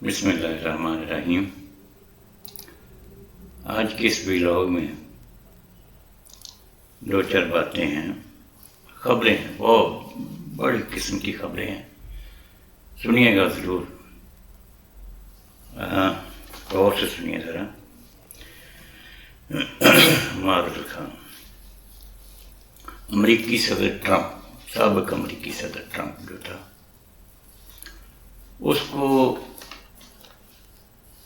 بسم اللہ الرحمن الرحیم۔ آج کے اس ویلاگ میں دو چار باتیں ہیں، خبریں ہیں، بہت بڑی قسم کی خبریں ہیں، سنیے گا ضرور، غور سے سنیے ذرا۔ معذرت خان، امریکی صدر ٹرمپ، سابق امریکی صدر ٹرمپ جو تھا، اس کو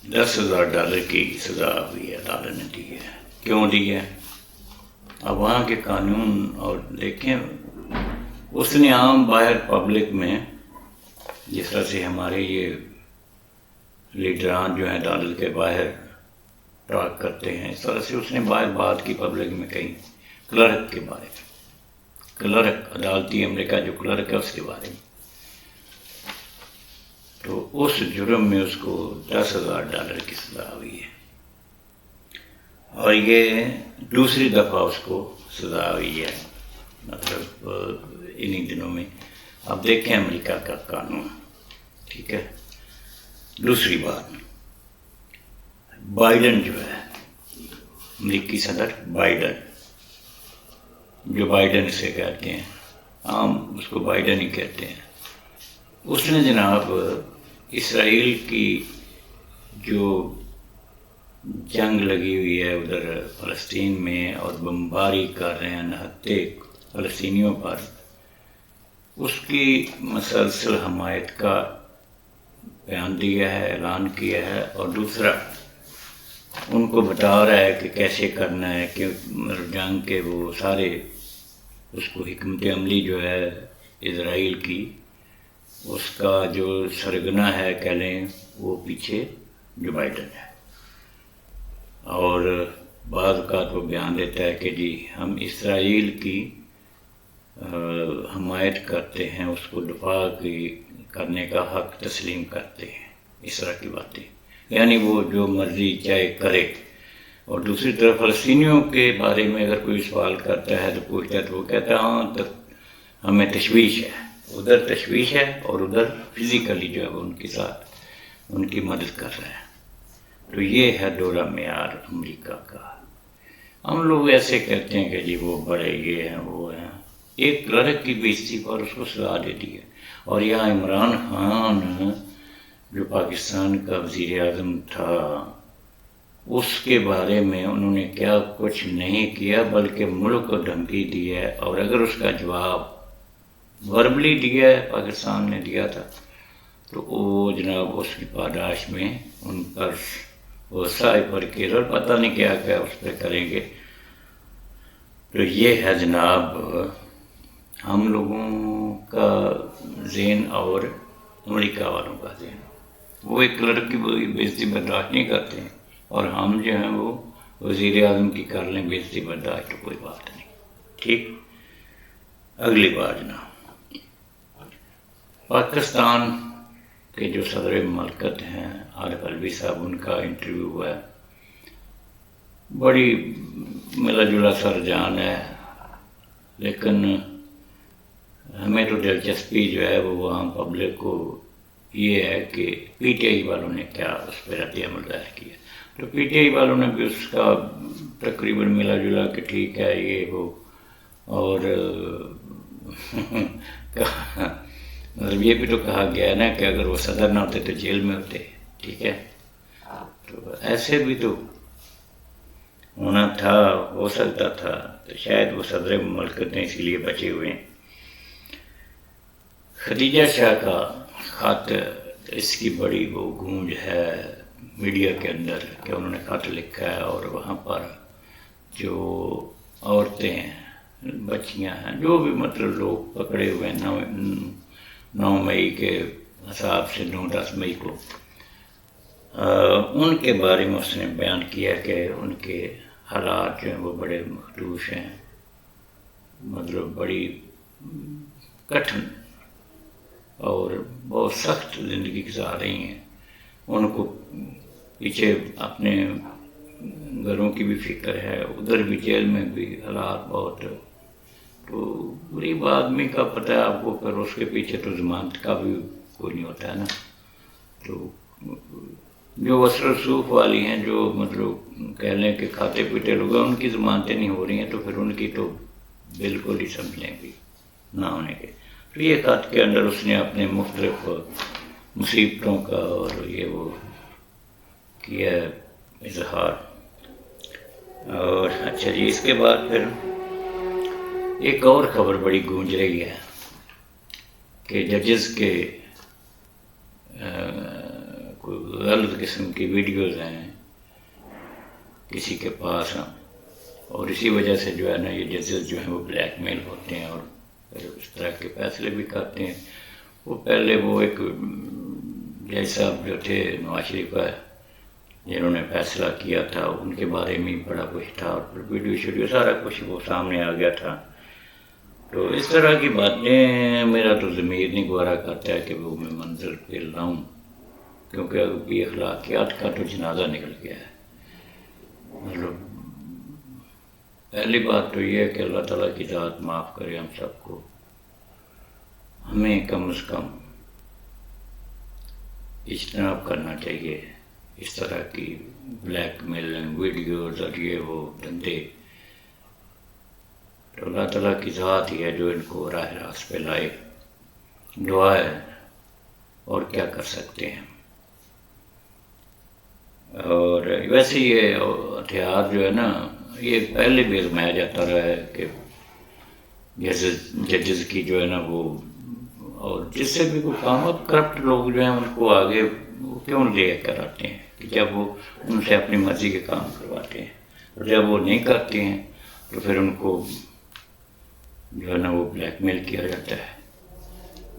$10,000 کی سزا ہوئی ہے، عدالت نے دی ہے۔ کیوں دی ہے؟ اب وہاں کے قانون اور دیکھیں، اس نے عام باہر پبلک میں، جس طرح سے ہمارے یہ لیڈران جو ہیں عدالت کے باہر ٹاک کرتے ہیں، اس طرح سے اس نے باہر بات کی پبلک میں کہیں کلرک کے بارے میں، کلرک عدالتی امریکہ جو کلرک ہے اس کے بارے میں، تو اس جرم میں اس کو $10,000 کی سزا ہوئی ہے، اور یہ دوسری دفعہ اس کو سزا ہوئی ہے، مطلب انہی دنوں میں۔ اب دیکھیں امریکہ کا قانون، ٹھیک ہے۔ دوسری بات، بائیڈن جو ہے، امریکی صدر بائیڈن، جو بائیڈن سے کہتے ہیں، عام اس کو بائیڈن ہی کہتے ہیں، اس نے جناب اسرائیل کی جو جنگ لگی ہوئی ہے ادھر فلسطین میں اور بمباری کر رہے ہیں نہتے فلسطینیوں پر، اس کی مسلسل حمایت کا بیان دیا ہے، اعلان کیا ہے، اور دوسرا ان کو بتا رہا ہے کہ کیسے کرنا ہے، کہ جنگ کے وہ سارے اس کو حکمت عملی جو ہے اسرائیل کی، اس کا جو سرگنا ہے کہہ لیں، وہ پیچھے جو بائیڈن ہے، اور بعض اوقات وہ بیان دیتا ہے کہ جی ہم اسرائیل کی حمایت کرتے ہیں، اس کو دفاع کرنے کا حق تسلیم کرتے ہیں، اس طرح کی باتیں، یعنی وہ جو مرضی چاہے کرے۔ اور دوسری طرف فلسطینیوں کے بارے میں اگر کوئی سوال کرتا ہے تو پوچھتا ہے تو وہ کہتا ہے ہاں تو ہمیں تشویش ہے، ادھر تشویش ہے اور ادھر فزیکلی جو ہے وہ ان کے ساتھ ان کی مدد کر رہے ہیں۔ تو یہ ہے دورہ معیار امریکہ کا۔ ہم لوگ ایسے کہتے ہیں کہ جی وہ بڑے یہ ہیں وہ ہیں، ایک کلرک کی بےعزتی پر اس کو سزا دے دی ہے، اور یہاں عمران خان جو پاکستان کا وزیر اعظم تھا، اس کے بارے میں انہوں نے کیا کچھ نہیں کیا بلکہ ملک کو دھمکی دی ہے، اور اگر اس کا جواب وربلی دیا ہے، پاکستان نے دیا تھا، تو وہ جناب اس کی پاداش میں ان پر وہ سائبر کیئر پتہ نہیں کیا کیا اس پہ کریں گے۔ تو یہ ہے جناب ہم لوگوں کا ذہن اور امریکہ والوں کا ذہن، وہ ایک کلرک کی بےعزتی برداشت نہیں کرتے ہیں، اور ہم جو ہیں وہ وزیر اعظم کی کر لیں بےعزتی برداشت، تو کوئی بات نہیں، ٹھیک۔ اگلی بات جناب، پاکستان کے جو صدر مملکت ہیں عارف الوی صاحب، ان کا انٹرویو ہوا ہے، بڑی ملا جلا سا رجحان ہے، لیکن ہمیں تو دلچسپی جو ہے وہ عام پبلک کو یہ ہے کہ پی ٹی آئی والوں نے کیا اس پہ رد عمل ظاہر کیا، تو پی ٹی آئی والوں نے بھی اس کا تقریباً ملا جلا کہ ٹھیک ہے یہ وہ، اور مطلب یہ بھی تو کہا گیا ہے نا کہ اگر وہ صدر نہ ہوتے تو جیل میں ہوتے، ٹھیک ہے، تو ایسے بھی تو ہونا تھا، ہو سکتا تھا، تو شاید وہ صدر مملکت اسی لیے بچے ہوئے ہیں۔ خدیجہ شاہ کا خط، اس کی بڑی وہ گونج ہے میڈیا کے اندر کہ انہوں نے خط لکھا ہے، اور وہاں پر جو عورتیں ہیں، بچیاں ہیں، جو بھی مطلب لوگ پکڑے ہوئے ہیں 9 مئی کے حساب سے 9-10 مئی کو، ان کے بارے میں اس نے بیان کیا کہ ان کے حالات جو ہیں وہ بڑے مخدوش ہیں، مطلب بڑی کٹھن اور بہت سخت زندگی گزار رہی ہیں، ان کو پیچھے اپنے گھروں کی بھی فکر ہے، ادھر بھی جیل میں بھی حالات بہت، تو غریب آدمی کا پتہ ہے آپ کو، پھر اس کے پیچھے تو ضمانت کا بھی کوئی نہیں ہوتا ہے نا، تو جو وصل رسوخ والی ہیں، جو مطلب کہہ لیں کہ کھاتے پیتے لوگ ہیں، ان کی ضمانتیں نہیں ہو رہی ہیں، تو پھر ان کی تو بالکل ہی سمجھ لیں گی نہ ہونے کے. تو یہ خط کے اندر اس نے اپنے مختلف مصیبتوں کا اور یہ وہ کیا اظہار. اور اچھا جی، اس کے بعد پھر ایک اور خبر بڑی گونج رہی ہے کہ ججز کے کوئی غلط قسم کی ویڈیوز ہیں کسی کے پاس ہیں، اور اسی وجہ سے جو ہے نا یہ ججز جو ہیں وہ بلیک میل ہوتے ہیں اور اس طرح کے فیصلے بھی کرتے ہیں. وہ پہلے وہ ایک جج صاحب جو تھے نواز شریف کا، جنہوں نے فیصلہ کیا تھا، ان کے بارے میں بڑا کچھ تھا، اور پھر ویڈیو شیڈیو سارا کچھ وہ سامنے آ گیا تھا. تو اس طرح کی باتیں میرا تو ضمیر نہیں گوارا کرتا ہے کہ وہ میں منظر پہ لاؤں، کیونکہ ابھی اخلاقیات کا تو جنازہ نکل گیا ہے. مطلب پہلی بات تو یہ ہے کہ اللہ تعالیٰ کی ذات معاف کرے ہم سب کو. ہمیں کم از کم اجتناب کرنا چاہیے اس طرح کی بلیک میلنگ ویڈیوز اور یہ وہ دندے. تو اللہ تعالیٰ کی ذات ہی ہے جو ان کو راہ راست پہ لائے. دعا ہے، اور کیا کر سکتے ہیں. اور ویسے یہ ہتھیار جو ہے نا، یہ پہلے بھی آزمایا جاتا رہا ہے کہ ججز کی جو ہے نا وہ، اور جس سے بھی کوئی کام، اب کرپٹ لوگ جو ہیں ان کو آگے وہ کیوں لے کر آتے ہیں کہ جب وہ ان سے اپنی مرضی کے کام کرواتے ہیں، اور جب وہ نہیں کرتے ہیں تو پھر ان کو جو ہے نا وہ بلیک میل کیا جاتا ہے.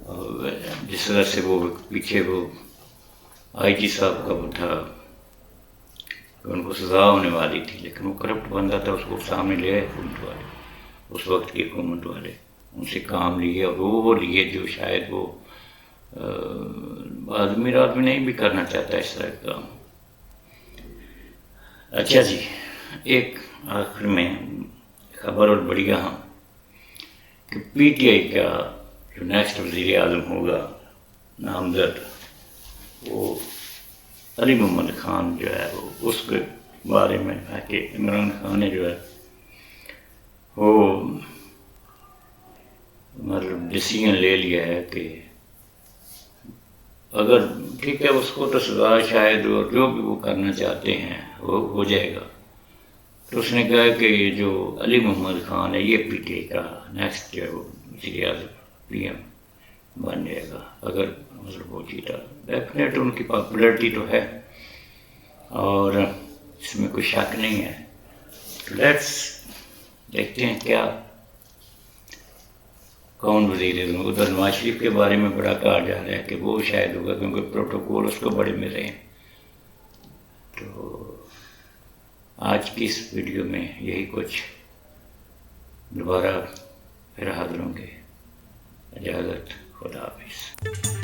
اور جس طرح سے وہ پیچھے وہ آئی جی صاحب کا وہ تھا کہ ان کو سزا ہونے والی تھی، لیکن وہ کرپٹ بندہ تھا، اس کو سامنے لے آئے حکومت والے، اس وقت کی حکومت والے، ان سے کام لیے، اور وہ لیے جو شاید وہ آدمی نہیں بھی کرنا چاہتا اس طرح کا کام. اچھا جی، ایک آخر میں خبر اور بڑی اہم کہ پی ٹی آئی کا جو نیکسٹ وزیر اعظم ہوگا نامزد، وہ علی محمد خان جو ہے وہ، اس کے بارے میں ہے کہ عمران خان نے جو ہے وہ مطلب ڈیسیژن لے لیا ہے کہ اگر ٹھیک ہے اس کو تو سزا شاید اور جو بھی وہ کرنا چاہتے ہیں وہ ہو جائے گا. تو اس نے کہا کہ یہ جو علی محمد خان ہے یہ پی ٹی آئی کا نیکسٹ جو ہے وہ وزیر اعظم پی ایم بن جائے گا اگر مطلب وہ جیتا. ڈیفینیٹ ان کی پاپولرٹی تو ہے اور اس میں کوئی شک نہیں ہے. تو لیٹس دیکھتے ہیں کیا کون وزیر اعظم. ادھر نواز شریف کے بارے میں بڑا کہا جا رہا ہے کہ وہ شاید ہوگا کیونکہ پروٹوکول اس کو بڑے ملے ہیں. تو آج کی اس ویڈیو میں یہی کچھ. دوبارہ پھر حاضر ہوں گے. اجازت، خدا حافظ.